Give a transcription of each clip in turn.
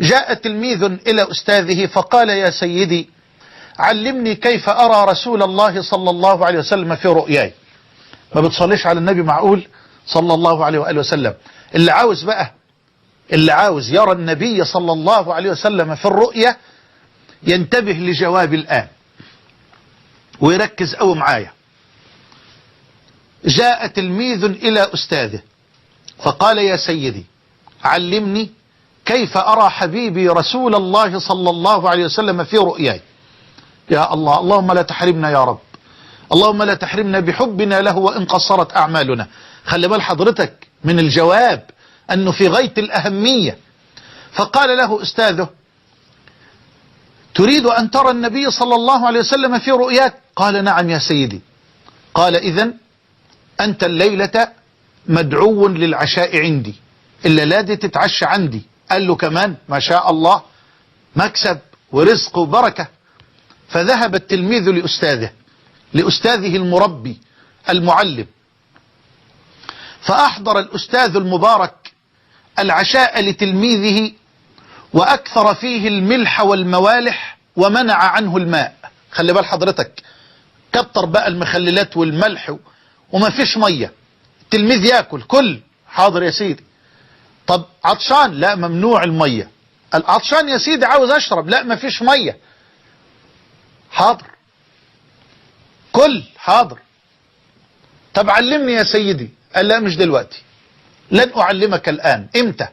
جاء تلميذ إلى أستاذه فقال: يا سيدي، علمني كيف أرى رسول الله صلى الله عليه وسلم في رؤياي. ما بتصليش على النبي معقول صلى الله عليه وآله وسلم؟ اللي عاوز يرى النبي صلى الله عليه وسلم في الرؤيا ينتبه لجوابي الآن ويركز قوي معايا. جاء تلميذ إلى أستاذه فقال: يا سيدي، علمني كيف أرى حبيبي رسول الله صلى الله عليه وسلم في رؤياي. يا الله، اللهم لا تحرمنا يا رب، اللهم لا تحرمنا بحبنا له وإن قصرت أعمالنا. خلي بال حضرتك من الجواب أنه في غاية الأهمية. فقال له أستاذه: تريد أن ترى النبي صلى الله عليه وسلم في رؤياك؟ قال: نعم يا سيدي. قال: إذن أنت الليلة مدعو للعشاء عندي، الليلة دي تتعشى عندي. قال له: كمان؟ ما شاء الله، مكسب ورزق وبركة. فذهب التلميذ لأستاذه المربي المعلم، فأحضر الأستاذ المبارك العشاء لتلميذه وأكثر فيه الملح والموالح ومنع عنه الماء. خلي بال حضرتك، كتر بقى المخللات والملح وما فيش مية. التلميذ ياكل، كل حاضر يا سيدي. طب عطشان؟ لا، ممنوع المية. العطشان يا سيدي، عاوز أشرب؟ لا، ما فيش مية. حاضر، كل حاضر. طب علمني يا سيدي. قال: لا، مش دلوقتي، لن أعلمك الآن. إمتى؟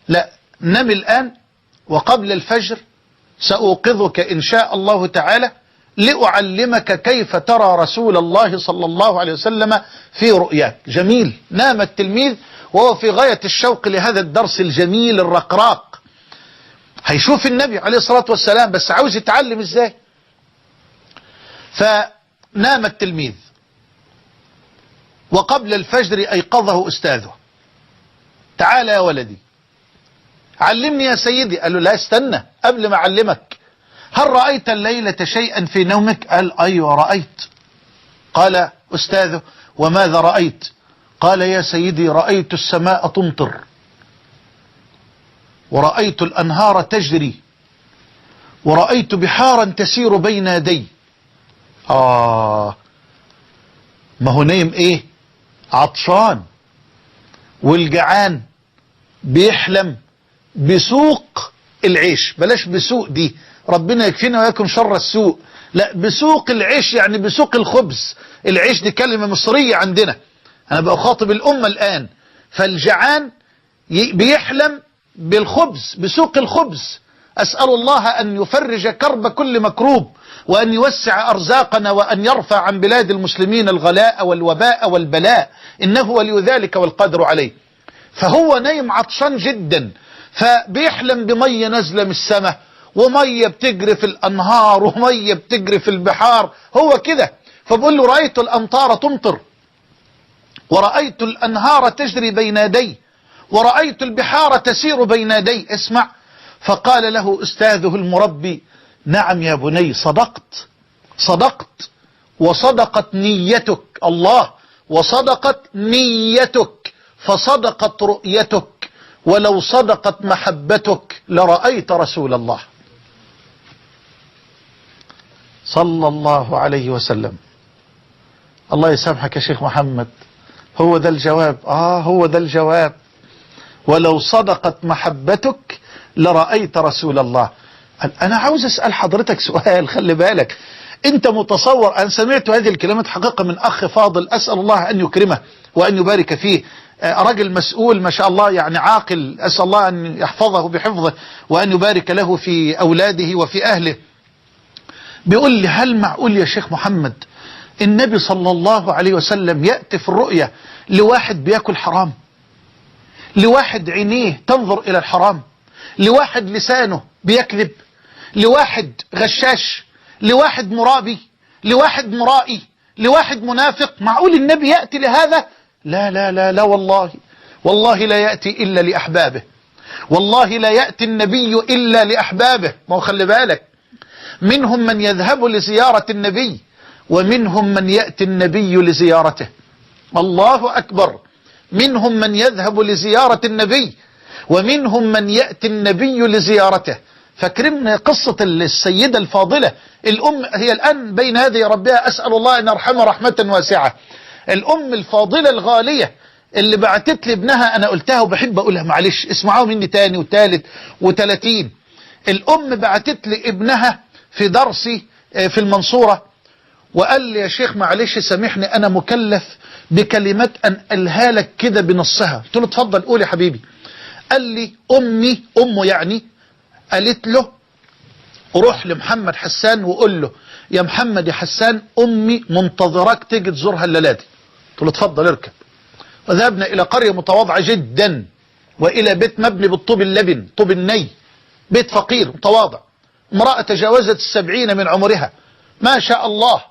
لا، نم الآن وقبل الفجر سأوقظك إن شاء الله تعالى لأعلمك كيف ترى رسول الله صلى الله عليه وسلم في رؤياك. جميل. نام التلميذ وهو في غاية الشوق لهذا الدرس الجميل الرقراق. هيشوف النبي عليه الصلاة والسلام، بس عاوز يتعلم ازاي. فنام التلميذ وقبل الفجر أيقظه أستاذه: تعال يا ولدي، علمني يا سيدي. قال له: لا، استنى قبل ما أعلمك. هل رأيت الليلة شيئا في نومك؟ قال: أيوة رأيت. قال أستاذه: وماذا رأيت؟ قال: يا سيدي، رأيت السماء تمطر، ورأيت الأنهار تجري، ورأيت بحارا تسير بين يدي. ما هو نايم ايه؟ عطشان. والجعان بيحلم بسوق العيش. بلاش بسوق دي، ربنا يكفينا وياكم شر السوق. لا، بسوق العيش يعني بسوق الخبز. العيش دي كلمة مصرية عندنا، أنا بخاطب الأمة الآن. فالجعان بيحلم بالخبز، بسوق الخبز. أسأل الله أن يفرج كرب كل مكروب، وأن يوسع أرزاقنا، وأن يرفع عن بلاد المسلمين الغلاء والوباء والبلاء، إنه ولي ذلك والقادر عليه. فهو نايم عطشان جدا، فبيحلم بمية نازلة من السماء، ومية بتجري في الأنهار، ومية بتجري في البحار. هو كده. فبقول له: رأيت الأمطار تمطر، ورأيت الأنهار تجري بين يدي، ورأيت البحار تسير بين يدي. اسمع. فقال له أستاذه المربي: نعم يا بني، صدقت، وصدقت نيتك. الله، وصدقت نيتك، فصدقت رؤيتك، ولو صدقت محبتك لرأيت رسول الله صلى الله عليه وسلم. الله يسامحك يا شيخ محمد، هو ده الجواب. هو ده الجواب. ولو صدقت محبتك لرأيت رسول الله. أنا عاوز أسأل حضرتك سؤال، خلي بالك. أنت متصور، أنا سمعت هذه الكلمات حقيقة من أخ فاضل، أسأل الله أن يكرمه وأن يبارك فيه. رجل مسؤول ما شاء الله، يعني عاقل، أسأل الله أن يحفظه بحفظه وأن يبارك له في أولاده وفي أهله. بيقول لي: هل معقول يا شيخ محمد النبي صلى الله عليه وسلم يأتي في الرؤية لواحد بياكل حرام، لواحد عينيه تنظر إلى الحرام، لواحد لسانه بيكذب، لواحد غشاش، لواحد مرابي، لواحد مرائي، لواحد منافق؟ معقول النبي يأتي لهذا؟ لا لا لا لا، والله لا يأتي إلا لأحبابه. والله لا يأتي النبي إلا لأحبابه. ما هو خلي بالك، منهم من يذهب لزيارة النبي، ومنهم من يأتي النبي لزيارته. الله أكبر. منهم من يذهب لزيارة النبي، ومنهم من يأتي النبي لزيارته. فاكرين قصة السيدة الفاضلة الأم، هي الآن بين يدي ربها، أسأل الله أن يرحمها رحمة واسعة. الأم الفاضلة الغالية اللي بعتت لي ابنها، أنا قلتها وبحب أقولها معلش اسمعوا مني تاني وتالت و30. الأم بعتت لي ابنها في درسي في المنصورة، وقال لي يا شيخ معلش سامحني أنا مكلف بكلمات أنقلها لك كده بنصها. قلت له اتفضل قول يا حبيبي. قال لي أمه يعني قالت له روح لمحمد حسان وقول له يا محمد يا حسان أمي منتظرك تيجي تزورها الليلة دي. قلت له اتفضل اركب. وذهبنا إلى قرية متواضعة جدا، وإلى بيت مبني بالطوب اللبن، طوب الني، بيت فقير متواضع. امرأة تجاوزت 70 من عمرها ما شاء الله،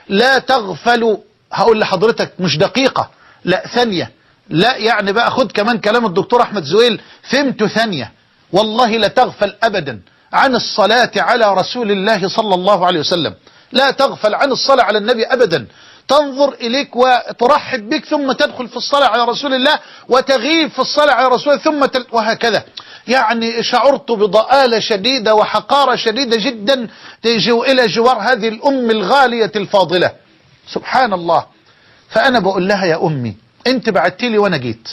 لا تغفل. هقول لحضرتك مش دقيقة، لا ثانية، لا يعني بقى خد كمان كلام الدكتور أحمد زويل فهمته ثانية، والله لا تغفل أبدا عن الصلاة على رسول الله صلى الله عليه وسلم. لا تغفل عن الصلاة على النبي أبدا. تنظر إليك وترحب بك، ثم تدخل في الصلاة على رسول الله، وتغيب في الصلاة على رسول الله، ثم وهكذا. يعني شعرت بضآلة شديدة وحقارة شديدة جدا تجي إلى جوار هذه الأم الغالية الفاضلة. سبحان الله. فأنا بقول لها يا أمي أنت بعتي لي وأنا جيت،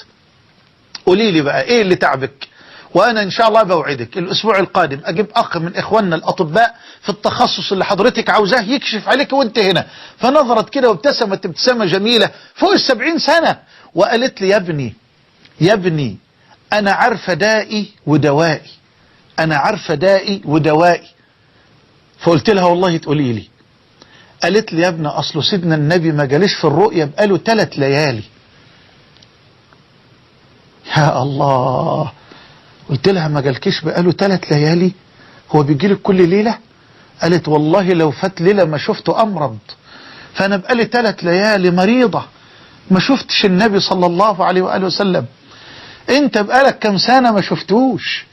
قولي لي بقى إيه اللي تعبك، وأنا إن شاء الله بوعدك الأسبوع القادم أجيب أخ من إخواننا الأطباء في التخصص اللي حضرتك عاوزاه يكشف عليك وأنت هنا. فنظرت كده وابتسمت ابتسامة جميلة فوق 70 سنة، وقالت لي يا ابني أنا عارفة دائي ودوائي، أنا عارفة دائي ودوائي. فقلت لها والله تقولي لي. قالت لي يا ابني أصل سيدنا النبي ما جاليش في الرؤية بقاله 3 ليالي. يا الله. قلت لها ما جالكيش بقاله 3 ليالي؟ هو بيجيلك كل ليلة؟ قالت والله لو فات ليلة ما شفته أمرض، فأنا بقالي 3 ليالي مريضة ما شفتش النبي صلى الله عليه وآله وسلم. انت بقالك كم سنة ما شفتوش،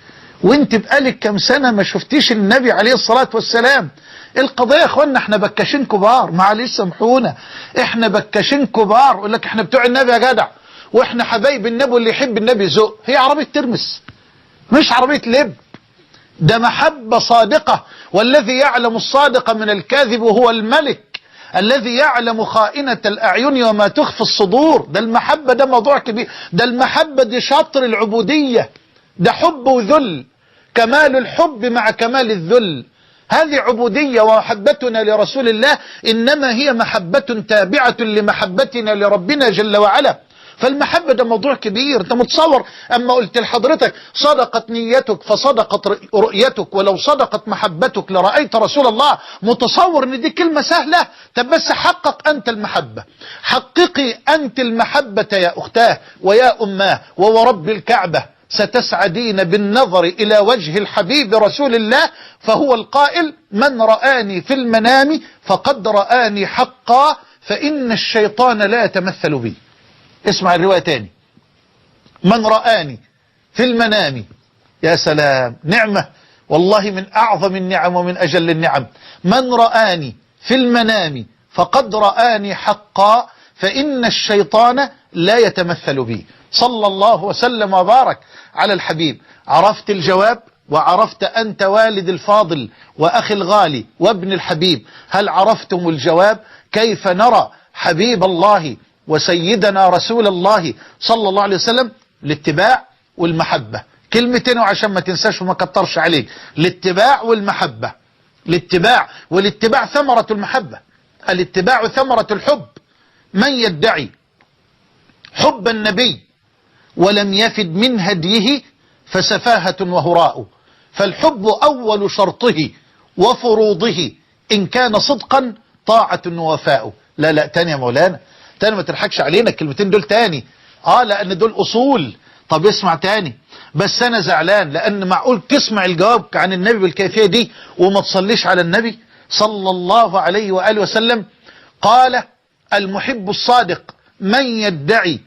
وانت بقالك كم سنة ما شفتيش النبي عليه الصلاة والسلام. القضية يا اخوانا احنا بكاشين كبار، معلش سامحونا، احنا بكاشين كبار. يقول لك احنا بتوع النبي يا جدع، واحنا حبايب النبي واللي يحب النبي ذوق. هي عربية ترمس مش عربية لب، ده محبة صادقة. والذي يعلم الصادق من الكاذب وهو الملك الذي يعلم خائنة الأعين وما تخفي الصدور. ده المحبة، ده موضوع كبير. ده المحبة دي شطر العبودية، ده حب وذل، كمال الحب مع كمال الذل. هذه عبودية. ومحبتنا لرسول الله إنما هي محبة تابعة لمحبتنا لربنا جل وعلا. فالمحبة ده موضوع كبير. انت متصور اما قلت لحضرتك صدقت نيتك فصدقت رؤيتك، ولو صدقت محبتك لرأيت رسول الله، متصور ان دي كلمة سهلة؟ طب بس حقق انت المحبة، حققي انت المحبة يا اختاه ويا اماه، وورب الكعبة ستسعدين بالنظر الى وجه الحبيب رسول الله. فهو القائل من رآني في المنام فقد رآني حقا، فإن الشيطان لا يتمثل بي. اسمع الرواية تاني، من رآني في المنام. يا سلام، نعمة والله من أعظم النعم ومن أجل النعم. من رآني في المنام فقد رآني حقا، فإن الشيطان لا يتمثل بي. صلى الله وسلم وبارك على الحبيب. عرفت الجواب؟ وعرفت أنت والد الفاضل وأخي الغالي وابن الحبيب، هل عرفتم الجواب؟ كيف نرى حبيب الله وسيدنا رسول الله صلى الله عليه وسلم؟ الاتباع والمحبة. كلمتين وعشان ما تنساش وما كترش عليك. الاتباع والمحبة. الاتباع، والاتباع ثمرة المحبة، الاتباع ثمرة الحب. من يدعي حب النبي ولم يفد من هديه فسفاهة وهراء. فالحب أول شرطه وفروضه، إن كان صدقا طاعة ووفاء. لا تاني يا مولانا، تاني ما تضحكش علينا، الكلمتين دول تاني. لأن دول أصول. طب اسمع تاني، بس أنا زعلان لأن معقول تسمع الجواب عن النبي بالكيفية دي وما تصليش على النبي صلى الله عليه وآله وسلم. قال المحب الصادق من يدعي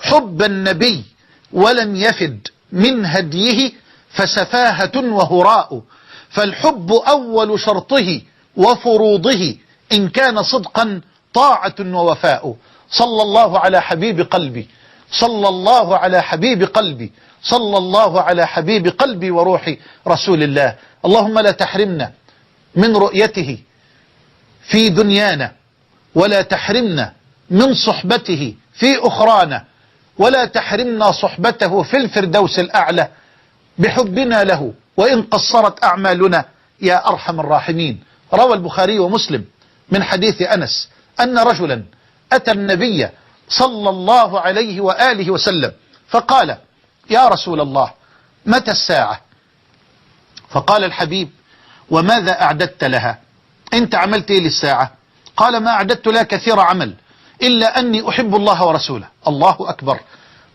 حب النبي ولم يفد من هديه فسفاهة وهراء. فالحب أول شرطه وفروضه، إن كان صدقا طاعة ووفاء. صلى الله على حبيب قلبي، صلى الله على حبيب قلبي، صلى الله على حبيب قلبي وروحي رسول الله. اللهم لا تحرمنا من رؤيته في دنيانا، ولا تحرمنا من صحبته في أخرانا، ولا تحرمنا صحبته في الفردوس الأعلى بحبنا له وإن قصرت أعمالنا يا أرحم الراحمين. روى البخاري ومسلم من حديث أنس أن رجلا أتى النبي صلى الله عليه وآله وسلم فقال: يا رسول الله، متى الساعة؟ فقال الحبيب: وماذا أعددت لها؟ أنت عملت إيه للساعة؟ قال: ما أعددت لها كثير عمل إلا أني أحب الله ورسوله. الله أكبر.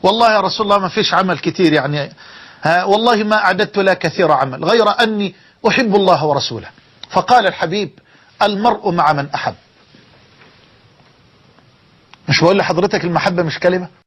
والله يا رسول الله ما فيش عمل كثير يعني، والله ما أعددت لها كثير عمل غير أني أحب الله ورسوله. فقال الحبيب: المرء مع من أحب. مش بقول لحضرتك المحبة مش كلمة؟